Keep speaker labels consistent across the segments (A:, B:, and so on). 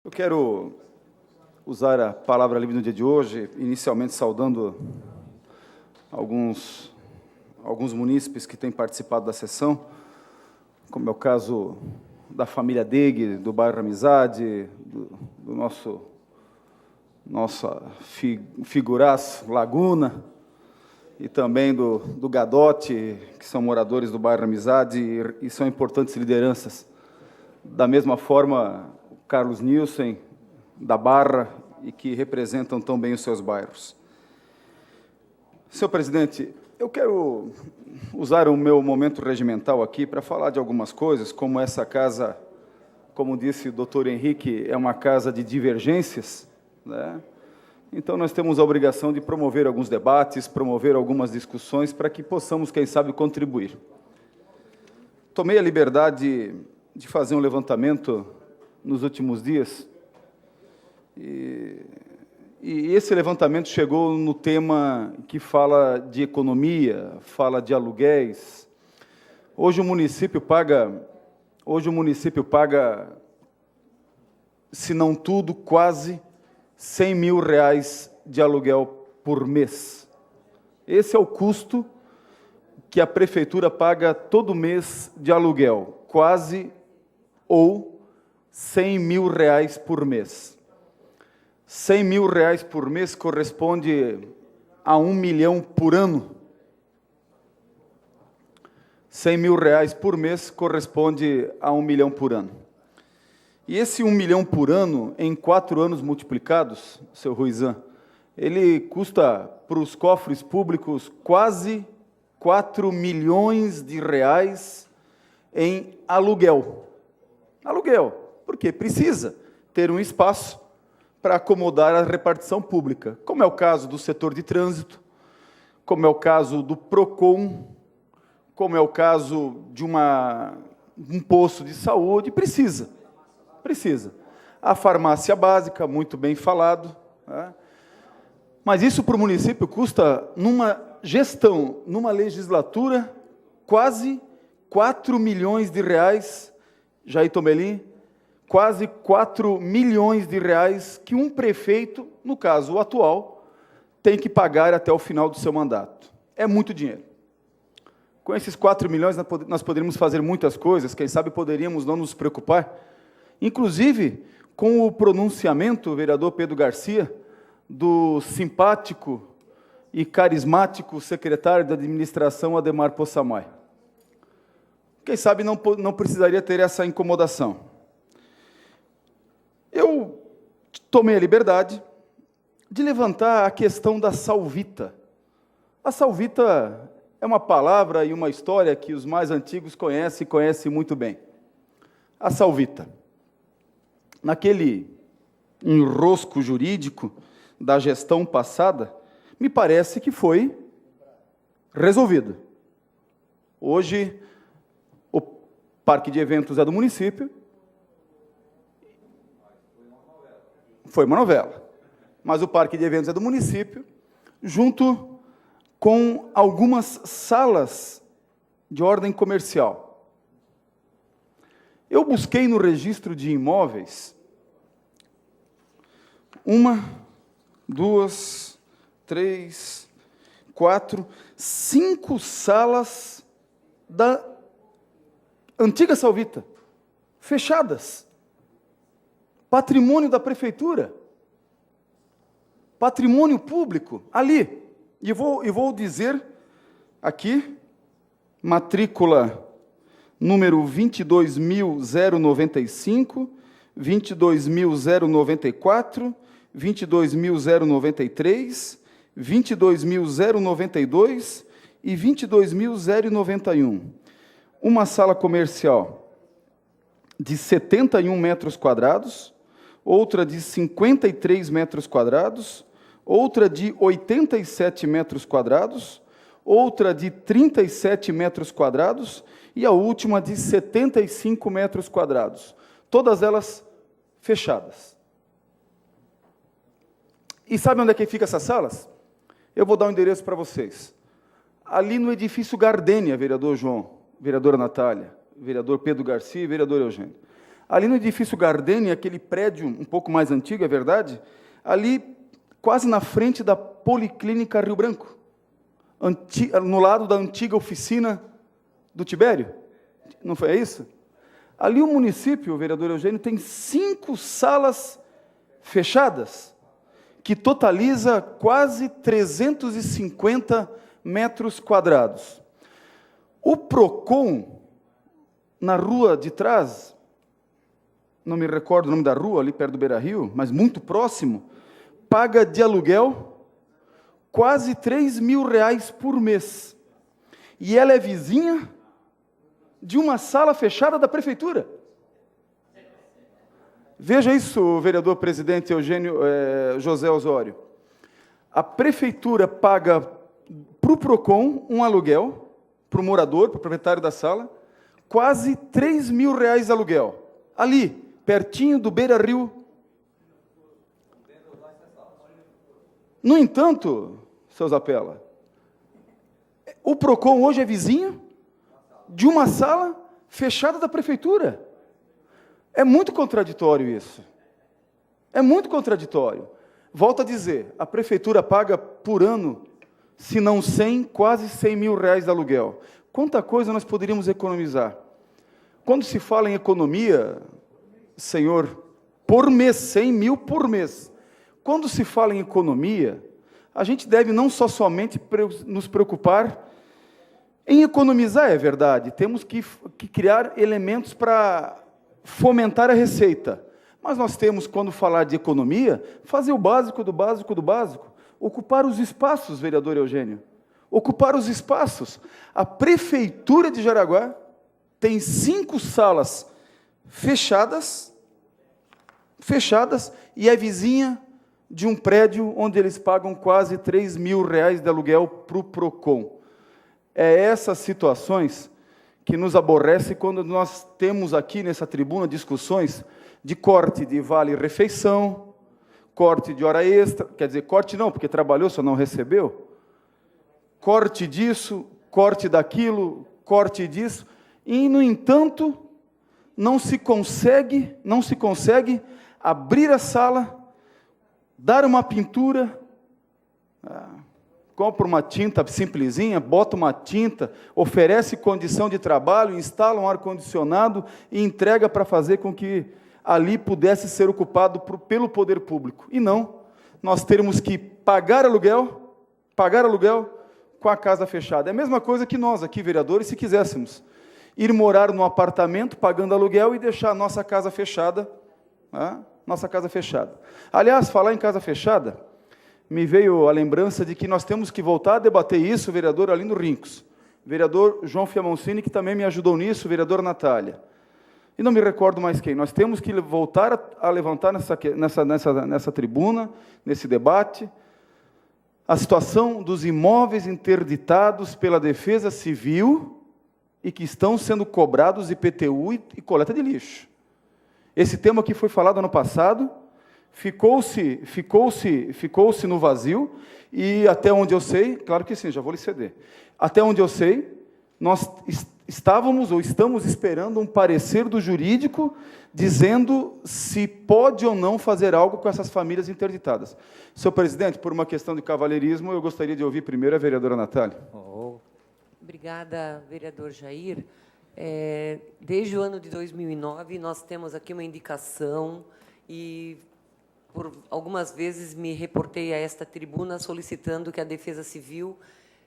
A: Eu quero usar a palavra livre no dia de hoje, inicialmente saudando alguns munícipes que têm participado da sessão, como é o caso da família Deg, do bairro Amizade, do nossa figuraça Laguna, e também do Gadotti, que são moradores do bairro Amizade e são importantes lideranças. Da mesma forma, o Carlos Nilson, da Barra, e que representam tão bem os seus bairros. Senhor presidente, eu quero usar o meu momento regimental aqui para falar de algumas coisas, como essa casa, como disse o doutor Henrique, é uma casa de divergências, né? Então, nós temos a obrigação de promover alguns debates, promover algumas discussões, para que possamos, quem sabe, contribuir. Tomei a liberdade de fazer um levantamento nos últimos dias, e esse levantamento chegou no tema que fala de economia, fala de aluguéis. Hoje o município paga, se não tudo, quase R$100 mil de aluguel por mês. Esse é o custo que a prefeitura paga todo mês de aluguel, quase ou R$100 mil por mês. R$100 mil por mês corresponde a R$1 milhão por ano. R$100 mil por mês corresponde a R$1 milhão por ano. E esse R$1 milhão por ano, em 4 anos multiplicados, seu Ruizan, ele custa para os cofres públicos quase R$4 milhões em aluguel. Aluguel, porque precisa ter um espaço para acomodar a repartição pública, como é o caso do setor de trânsito, como é o caso do PROCON, como é o caso de um posto de saúde, precisa. A farmácia básica, muito bem falado, né? Mas isso para o município custa, numa gestão, numa legislatura, quase R$4 milhões, Jair Tomelin, quase R$4 milhões que um prefeito, no caso o atual, tem que pagar até o final do seu mandato. É muito dinheiro. Com esses R$4 milhões, nós poderíamos fazer muitas coisas, quem sabe poderíamos não nos preocupar, inclusive com o pronunciamento, vereador Pedro Garcia, do simpático e carismático secretário da administração, Ademar Possamay. Quem sabe não precisaria ter essa incomodação. Eu tomei a liberdade de levantar a questão da salvita. A salvita é uma palavra e uma história que os mais antigos conhecem muito bem. A salvita. Naquele enrosco jurídico da gestão passada, me parece que foi resolvido. Hoje, o parque de eventos é do município. Foi uma novela. Mas o parque de eventos é do município, junto com algumas salas de ordem comercial. Eu busquei no registro de imóveis 1, 2, 3, 4, 5 salas da antiga Salvita, fechadas. Patrimônio da prefeitura. Patrimônio público, ali. E vou dizer aqui, matrícula número 22.095, 22.094, 22.093, 22.092 e 22.091. Uma sala comercial de 71 metros quadrados, outra de 53 metros quadrados, outra de 87 metros quadrados, outra de 37 metros quadrados e a última de 75 metros quadrados. Todas elas fechadas. E sabe onde é que ficam essas salas? Eu vou dar um endereço para vocês. Ali no edifício Gardênia, vereador João, vereadora Natália, vereador Pedro Garcia e vereador Eugênio. Ali no edifício Gardeni, aquele prédio um pouco mais antigo, é verdade, ali quase na frente da Policlínica Rio Branco, no lado da antiga oficina do Tibério. Não foi isso? Ali o município, o vereador Eugênio, tem 5 salas fechadas, que totaliza quase 350 metros quadrados. O PROCON, na rua de trás, não me recordo o nome da rua, ali perto do Beira-Rio, mas muito próximo, paga de aluguel quase R$3.000 por mês. E ela é vizinha de uma sala fechada da prefeitura. Veja isso, vereador presidente José Osório. A prefeitura paga para o PROCON um aluguel, para o morador, para o proprietário da sala, quase R$3.000 de aluguel. Ali, pertinho do Beira-Rio. No entanto, seu Zapella, o PROCON hoje é vizinho de uma sala fechada da prefeitura. É muito contraditório isso. É muito contraditório. Volto a dizer, a prefeitura paga por ano, se não 100, quase R$100.000 de aluguel. Quanta coisa nós poderíamos economizar? Quando se fala em economia, senhor, por mês, 100 mil por mês. Quando se fala em economia, a gente deve não somente nos preocupar em economizar, é verdade. Temos que criar elementos para fomentar a receita. Mas nós temos, quando falar de economia, fazer o básico do básico do básico. Ocupar os espaços, vereador Eugênio. Ocupar os espaços. A Prefeitura de Jaraguá tem 5 salas fechadas, e é vizinha de um prédio onde eles pagam quase R$3.000 de aluguel para o PROCON. É essas situações que nos aborrece quando nós temos aqui nessa tribuna discussões de corte de vale-refeição, corte de hora extra, quer dizer, corte não, porque trabalhou, só não recebeu, corte disso, corte daquilo, corte disso, e, no entanto, não se consegue abrir a sala, dar uma pintura, compra uma tinta simplesinha, bota uma tinta, oferece condição de trabalho, instala um ar-condicionado e entrega para fazer com que ali pudesse ser ocupado pelo poder público. E não, nós teremos que pagar aluguel com a casa fechada. É a mesma coisa que nós aqui, vereadores, se quiséssemos ir morar num apartamento pagando aluguel e deixar a nossa casa fechada, nossa casa fechada. Aliás, falar em casa fechada, me veio a lembrança de que nós temos que voltar a debater isso, vereador Arlindo Rincos, vereador João Fiamoncini, que também me ajudou nisso, vereadora Natália, e não me recordo mais quem. Nós temos que voltar a levantar nessa tribuna, nesse debate, a situação dos imóveis interditados pela Defesa Civil e que estão sendo cobrados IPTU e coleta de lixo. Esse tema que foi falado ano passado, ficou-se no vazio, e até onde eu sei, claro que sim, já vou lhe ceder, até onde eu sei, nós estamos esperando um parecer do jurídico dizendo se pode ou não fazer algo com essas famílias interditadas. Senhor presidente, por uma questão de cavalheirismo, eu gostaria de ouvir primeiro a vereadora Natália.
B: Obrigada, vereador Jair. Desde o ano de 2009, nós temos aqui uma indicação e, por algumas vezes, me reportei a esta tribuna solicitando que a Defesa Civil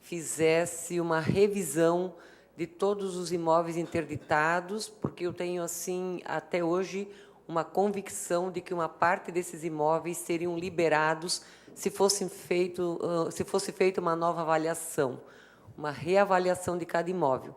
B: fizesse uma revisão de todos os imóveis interditados, porque eu tenho, assim, até hoje, uma convicção de que uma parte desses imóveis seriam liberados se fosse feita uma nova avaliação, uma reavaliação de cada imóvel.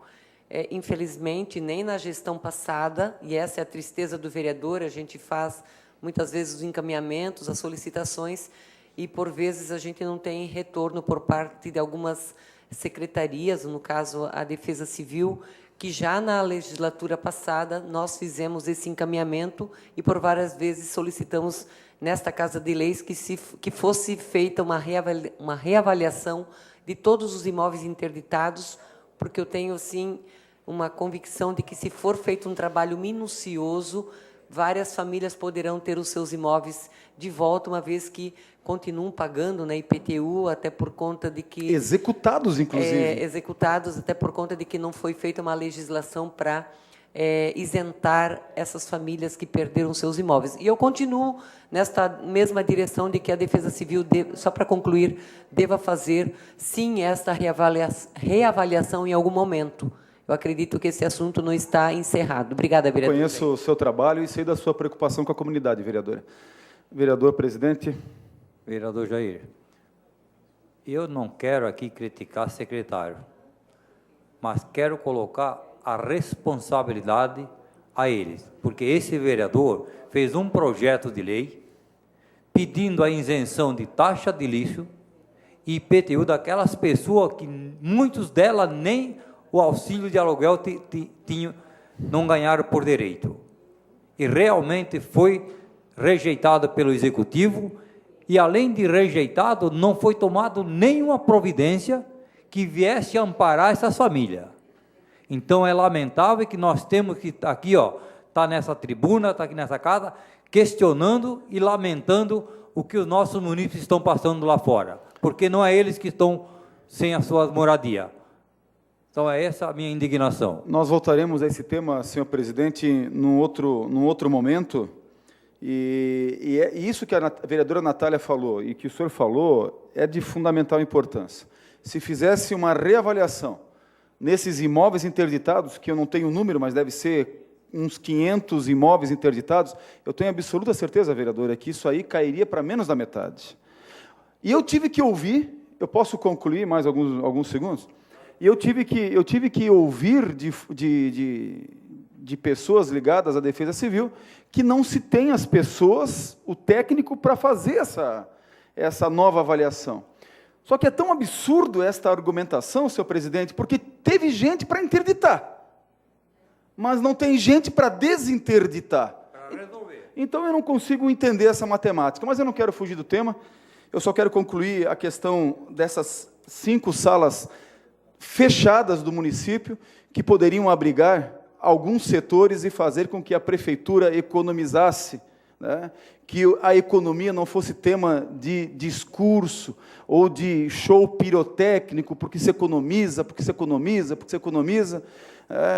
B: Infelizmente, nem na gestão passada, e essa é a tristeza do vereador, a gente faz, muitas vezes, os encaminhamentos, as solicitações, e, por vezes, a gente não tem retorno por parte de algumas secretarias, no caso, a Defesa Civil, que já na legislatura passada nós fizemos esse encaminhamento e, por várias vezes, solicitamos, nesta Casa de Leis, que fosse feita uma reavaliação de todos os imóveis interditados, porque eu tenho, sim, uma convicção de que, se for feito um trabalho minucioso, várias famílias poderão ter os seus imóveis de volta, uma vez que continuam pagando, né, IPTU, até por conta de que...
A: Executados, inclusive.
B: Executados, até por conta de que não foi feita uma legislação para isentar essas famílias que perderam seus imóveis. E eu continuo nesta mesma direção de que a Defesa Civil, só para concluir, deva fazer, sim, esta reavaliação em algum momento. Eu acredito que esse assunto não está encerrado. Obrigada, vereador.
A: Conheço o seu trabalho e sei da sua preocupação com a comunidade, vereadora. Vereador presidente.
C: Vereador Jair, eu não quero aqui criticar secretário, mas quero colocar a responsabilidade a eles, porque esse vereador fez um projeto de lei pedindo a isenção de taxa de lixo e IPTU daquelas pessoas que muitos delas nem o auxílio de aluguel não ganharam por direito. E realmente foi rejeitado pelo Executivo e, além de rejeitado, não foi tomado nenhuma providência que viesse amparar essas famílias. Então, é lamentável que nós temos que estar aqui, tá nessa tribuna, está aqui nessa casa, questionando e lamentando o que os nossos munícipes estão passando lá fora, porque não é eles que estão sem as suas moradias. Então, é essa a minha indignação.
A: Nós voltaremos a esse tema, senhor presidente, num outro momento, e isso que a vereadora Natália falou e que o senhor falou é de fundamental importância. Se fizesse uma reavaliação nesses imóveis interditados, que eu não tenho o número, mas deve ser uns 500 imóveis interditados, eu tenho absoluta certeza, vereadora, que isso aí cairia para menos da metade. E eu tive que ouvir, eu posso concluir mais alguns segundos? E eu tive que ouvir de pessoas ligadas à Defesa Civil que não se tem as pessoas, o técnico, para fazer essa nova avaliação. Só que é tão absurdo esta argumentação, senhor presidente, porque teve gente para interditar, mas não tem gente para desinterditar. Para resolver. Então eu não consigo entender essa matemática, mas eu não quero fugir do tema, eu só quero concluir a questão dessas 5 salas fechadas do município, que poderiam abrigar alguns setores e fazer com que a prefeitura economizasse, né? Que a economia não fosse tema de discurso ou de show pirotécnico, porque se economiza,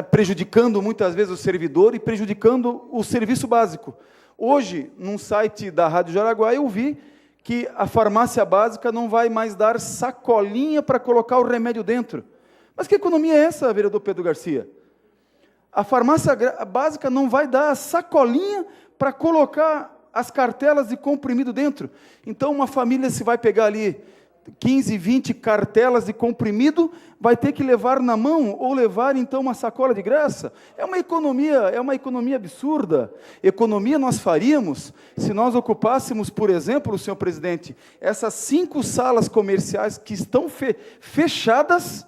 A: prejudicando muitas vezes o servidor e prejudicando o serviço básico. Hoje, num site da Rádio Jaraguá, eu vi que a farmácia básica não vai mais dar sacolinha para colocar o remédio dentro. Mas que economia é essa, vereador Pedro Garcia? A farmácia básica não vai dar a sacolinha para colocar as cartelas de comprimido dentro. Então, uma família, se vai pegar ali 15, 20 cartelas de comprimido, vai ter que levar na mão, ou levar, então, uma sacola de graça. É uma economia absurda. Economia nós faríamos se nós ocupássemos, por exemplo, senhor presidente, essas 5 salas comerciais que estão fechadas,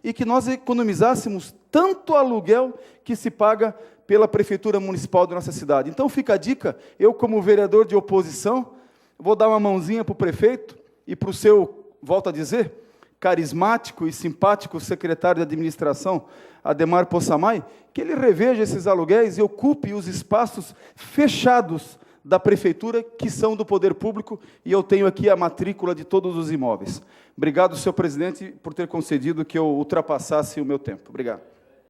A: e que nós economizássemos tanto aluguel que se paga pela Prefeitura Municipal da nossa cidade. Então fica a dica, eu como vereador de oposição, vou dar uma mãozinha para o prefeito e para o seu, volto a dizer, carismático e simpático secretário de administração, Ademar Possamay, que ele reveja esses aluguéis e ocupe os espaços fechados da prefeitura, que são do poder público, e eu tenho aqui a matrícula de todos os imóveis. Obrigado, senhor presidente, por ter concedido que eu ultrapassasse o meu tempo. Obrigado.